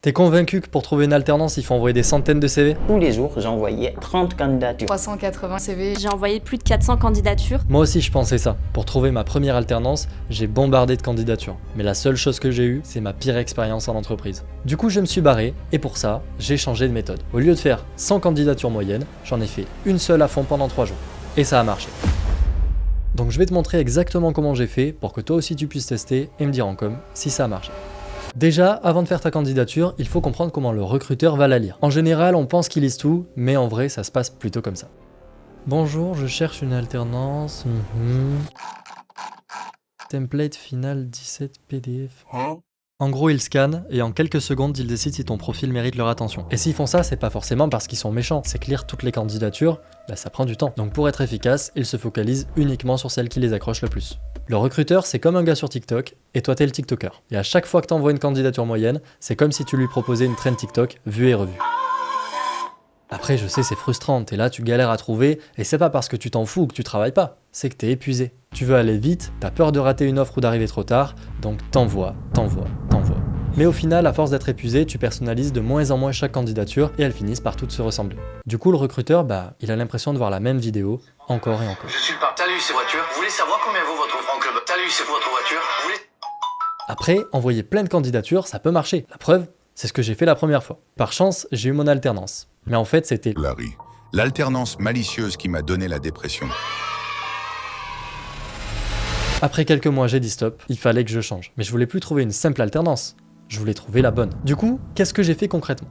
T'es convaincu que pour trouver une alternance, il faut envoyer des centaines de CV? Tous les jours, j'envoyais 30 candidatures. 380 CV. J'ai envoyé plus de 400 candidatures. Moi aussi je pensais ça. Pour trouver ma première alternance, j'ai bombardé de candidatures. Mais la seule chose que j'ai eue, c'est ma pire expérience en entreprise. Du coup je me suis barré, et pour ça, j'ai changé de méthode. Au lieu de faire 100 candidatures moyennes, j'en ai fait une seule à fond pendant 3 jours. Et ça a marché. Donc je vais te montrer exactement comment j'ai fait pour que toi aussi tu puisses tester et me dire en com si ça a marché. Déjà, avant de faire ta candidature, il faut comprendre comment le recruteur va la lire. En général, on pense qu'il lise tout, mais en vrai, ça se passe plutôt comme ça. Bonjour, je cherche une alternance. Template final 17 PDF. En gros, ils scannent et en quelques secondes, ils décident si ton profil mérite leur attention. Et s'ils font ça, c'est pas forcément parce qu'ils sont méchants, c'est que lire toutes les candidatures, ça prend du temps. Donc pour être efficace, ils se focalisent uniquement sur celles qui les accrochent le plus. Le recruteur, c'est comme un gars sur TikTok, et toi t'es le TikToker. Et à chaque fois que t'envoies une candidature moyenne, c'est comme si tu lui proposais une trend TikTok vue et revue. Après, je sais, c'est frustrant, t'es là, tu galères à trouver, et c'est pas parce que tu t'en fous ou que tu travailles pas, c'est que t'es épuisé. Tu veux aller vite, t'as peur de rater une offre ou d'arriver trop tard, donc t'envoies. Mais au final, à force d'être épuisé, tu personnalises de moins en moins chaque candidature et elles finissent par toutes se ressembler. Du coup, le recruteur, il a l'impression de voir la même vidéo encore et encore. Je suis le partenaire. Salut, c'est voiture. Vous voulez savoir combien vaut votre franc club? Salut, c'est votre voiture. Vous voulez... Après, envoyer plein de candidatures, ça peut marcher. La preuve, c'est ce que j'ai fait la première fois. Par chance, j'ai eu mon alternance. Mais en fait, c'était Larry, l'alternance malicieuse qui m'a donné la dépression. Après quelques mois, j'ai dit stop, il fallait que je change. Mais je voulais plus trouver une simple alternance, je voulais trouver la bonne. Du coup, qu'est-ce que j'ai fait concrètement?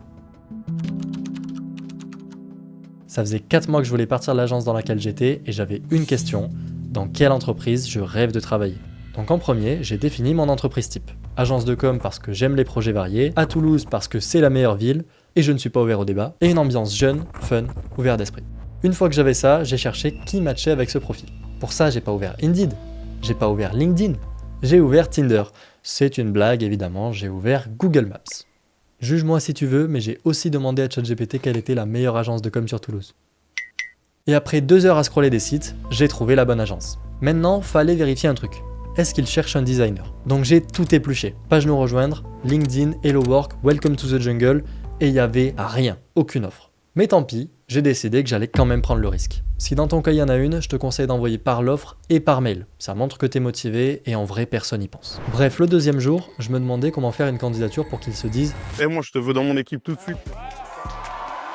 Ça faisait 4 mois que je voulais partir de l'agence dans laquelle j'étais et j'avais une question, dans quelle entreprise je rêve de travailler? Donc en premier, j'ai défini mon entreprise type. Agence de com parce que j'aime les projets variés, à Toulouse parce que c'est la meilleure ville et je ne suis pas ouvert au débat, et une ambiance jeune, fun, ouvert d'esprit. Une fois que j'avais ça, j'ai cherché qui matchait avec ce profil. Pour ça, j'ai pas ouvert Indeed, j'ai pas ouvert LinkedIn, j'ai ouvert Tinder. C'est une blague évidemment, j'ai ouvert Google Maps. Juge-moi si tu veux, mais j'ai aussi demandé à ChatGPT quelle était la meilleure agence de com sur Toulouse. Et après 2 heures à scroller des sites, j'ai trouvé la bonne agence. Maintenant, fallait vérifier un truc. Est-ce qu'ils cherchent un designer? Donc j'ai tout épluché. Page nous rejoindre, LinkedIn, Hello Work, Welcome to the Jungle, et il y avait rien, aucune offre. Mais tant pis, j'ai décidé que j'allais quand même prendre le risque. Si dans ton cas il y en a une, je te conseille d'envoyer par l'offre et par mail. Ça montre que t'es motivé et en vrai personne n'y pense. Bref, le deuxième jour, je me demandais comment faire une candidature pour qu'ils se disent « Eh, moi je te veux dans mon équipe tout de suite !»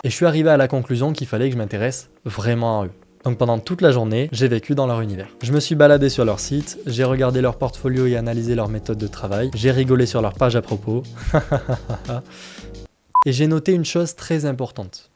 Et je suis arrivé à la conclusion qu'il fallait que je m'intéresse vraiment à eux. Donc pendant toute la journée, j'ai vécu dans leur univers. Je me suis baladé sur leur site, j'ai regardé leur portfolio et analysé leur méthode de travail, j'ai rigolé sur leur page à propos, et j'ai noté une chose très importante.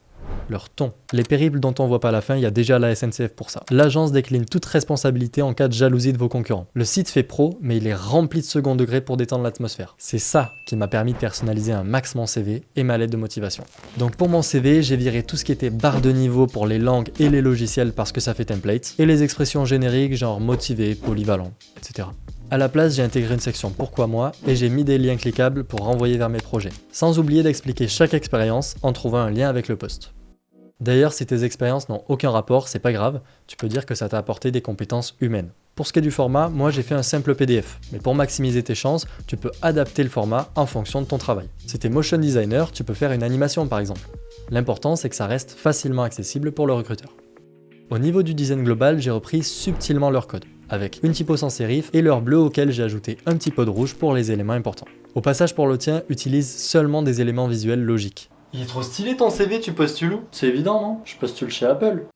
Leur ton. Les périples dont on voit pas la fin, il y a déjà la SNCF pour ça. L'agence décline toute responsabilité en cas de jalousie de vos concurrents. Le site fait pro, mais il est rempli de second degré pour détendre l'atmosphère. C'est ça qui m'a permis de personnaliser un max mon CV et ma lettre de motivation. Donc pour mon CV, j'ai viré tout ce qui était barre de niveau pour les langues et les logiciels parce que ça fait template, et les expressions génériques genre motivé, polyvalent, etc. À la place, j'ai intégré une section Pourquoi moi et j'ai mis des liens cliquables pour renvoyer vers mes projets. Sans oublier d'expliquer chaque expérience en trouvant un lien avec le post. D'ailleurs, si tes expériences n'ont aucun rapport, c'est pas grave, tu peux dire que ça t'a apporté des compétences humaines. Pour ce qui est du format, moi j'ai fait un simple PDF, mais pour maximiser tes chances, tu peux adapter le format en fonction de ton travail. Si t'es motion designer, tu peux faire une animation par exemple. L'important c'est que ça reste facilement accessible pour le recruteur. Au niveau du design global, j'ai repris subtilement leur code, avec une typo sans sérif et leur bleu auquel j'ai ajouté un petit pot de rouge pour les éléments importants. Au passage, pour le tien, utilise seulement des éléments visuels logiques. Il est trop stylé ton CV, tu postules où? C'est évident, non? Je postule chez Apple.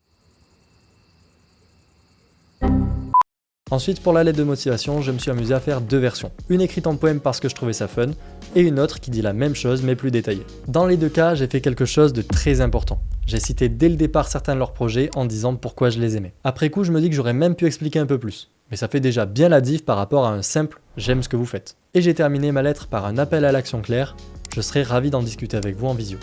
Ensuite, pour la lettre de motivation, je me suis amusé à faire 2 versions. Une écrite en poème parce que je trouvais ça fun, et une autre qui dit la même chose mais plus détaillée. Dans les 2 cas, j'ai fait quelque chose de très important. J'ai cité dès le départ certains de leurs projets en disant pourquoi je les aimais. Après coup, je me dis que j'aurais même pu expliquer un peu plus. Mais ça fait déjà bien la diff par rapport à un simple « j'aime ce que vous faites ». Et j'ai terminé ma lettre par un appel à l'action clair. Je serai ravi d'en discuter avec vous en visio.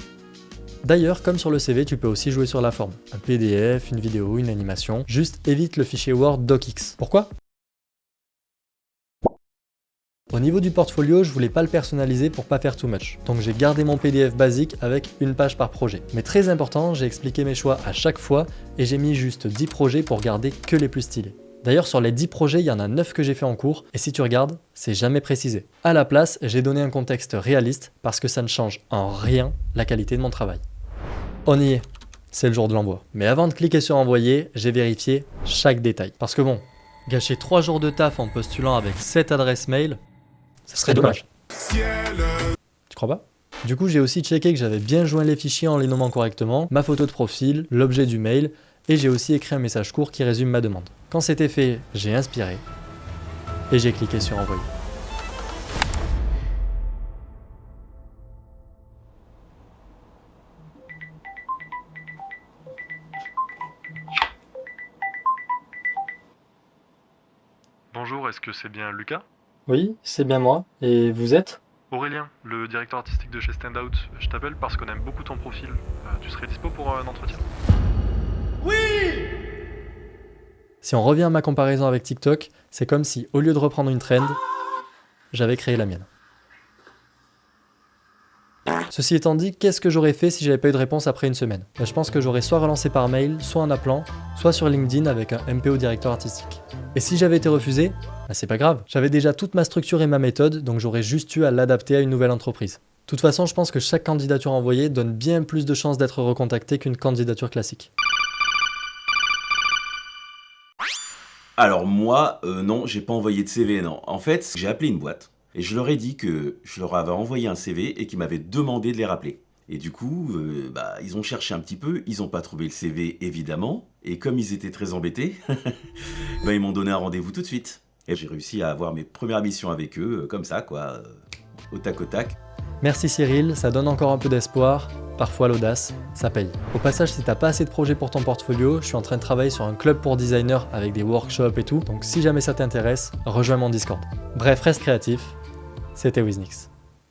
D'ailleurs, comme sur le CV, tu peux aussi jouer sur la forme. Un PDF, une vidéo, une animation. Juste évite le fichier Word DocX. Pourquoi? Au niveau du portfolio, je voulais pas le personnaliser pour pas faire too much. Donc j'ai gardé mon PDF basique avec une page par projet. Mais très important, j'ai expliqué mes choix à chaque fois et j'ai mis juste 10 projets pour garder que les plus stylés. D'ailleurs, sur les 10 projets, il y en a 9 que j'ai fait en cours, et si tu regardes, c'est jamais précisé. À la place, j'ai donné un contexte réaliste parce que ça ne change en rien la qualité de mon travail. On y est, c'est le jour de l'envoi. Mais avant de cliquer sur envoyer, j'ai vérifié chaque détail. Parce que bon, gâcher 3 jours de taf en postulant avec 7 adresses mail, ça serait dommage. Tu crois pas ? Du coup, j'ai aussi checké que j'avais bien joint les fichiers en les nommant correctement, ma photo de profil, l'objet du mail, et j'ai aussi écrit un message court qui résume ma demande. Quand c'était fait, j'ai inspiré, et j'ai cliqué sur envoyer. Bonjour, est-ce que c'est bien Lucas? Oui, c'est bien moi. Et vous êtes ? Aurélien, le directeur artistique de chez Standout. Je t'appelle parce qu'on aime beaucoup ton profil. Tu serais dispo pour un entretien? Si on revient à ma comparaison avec TikTok, c'est comme si, au lieu de reprendre une trend, j'avais créé la mienne. Ceci étant dit, qu'est-ce que j'aurais fait si j'avais pas eu de réponse après une semaine ? Je pense que j'aurais soit relancé par mail, soit en appelant, soit sur LinkedIn avec un MPO directeur artistique. Et si j'avais été refusé, c'est pas grave. J'avais déjà toute ma structure et ma méthode, donc j'aurais juste eu à l'adapter à une nouvelle entreprise. De toute façon, je pense que chaque candidature envoyée donne bien plus de chances d'être recontactée qu'une candidature classique. Alors moi, non, j'ai pas envoyé de CV, non. En fait, j'ai appelé une boîte et je leur ai dit que je leur avais envoyé un CV et qu'ils m'avaient demandé de les rappeler. Et du coup, ils ont cherché un petit peu, ils ont pas trouvé le CV évidemment, et comme ils étaient très embêtés, ils m'ont donné un rendez-vous tout de suite. Et j'ai réussi à avoir mes premières missions avec eux, comme ça quoi, au tac au tac. Merci Cyril, ça donne encore un peu d'espoir. Parfois l'audace, ça paye. Au passage, si t'as pas assez de projets pour ton portfolio, je suis en train de travailler sur un club pour designers avec des workshops et tout, donc si jamais ça t'intéresse, rejoins mon Discord. Bref, reste créatif, c'était Wiznix.